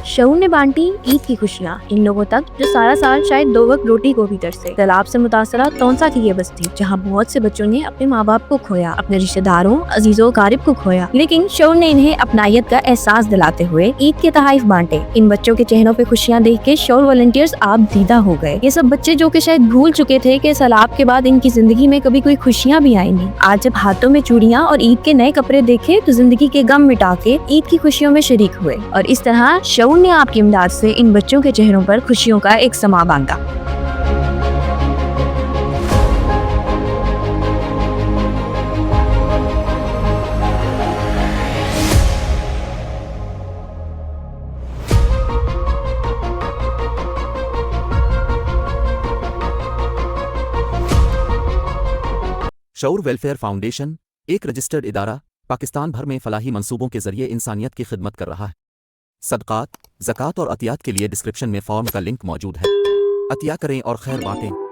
शऊर ने बांटी ईद की खुशियाँ इन लोगों तक जो सारा साल शायद 2 वक्त रोटी को भी तरसे। तालाब से मुतासरा तौंसा की ये बस्ती जहाँ बहुत से बच्चों ने अपने माँ बाप को खोया, अपने रिश्तेदारों अजीजों कारिब को खोया, लेकिन शऊर ने इन्हें अपनायत का एहसास दिलाते हुए ईद के तहाइफ बांटे। इन बच्चों के चेहरों पे खुशियाँ देख के शऊर वॉलंटियर्स आप दीदा हो गए। ये सब बच्चे जो कि शायद भूल चुके थे कि सैलाब के बाद इनकी जिंदगी में कभी कोई खुशियाँ भी आएंगी, आज जब हाथों में चूड़ियाँ और ईद के नए कपड़े देखे तो जिंदगी के गम मिटा के ईद की खुशियों में शरीक हुए। और इस तरह शऊर ने आपकी इमदाद से इन बच्चों के चेहरों पर खुशियों का एक समा बांधा। शऊर वेलफेयर फाउंडेशन एक रजिस्टर्ड इदारा पाकिस्तान भर में फलाही मंसूबों के जरिए इंसानियत की खिदमत कर रहा है। सदकात, ज़कात और अतियात के लिए डिस्क्रिप्शन में फॉर्म का लिंक मौजूद है। अतिया करें और खैर बांटें।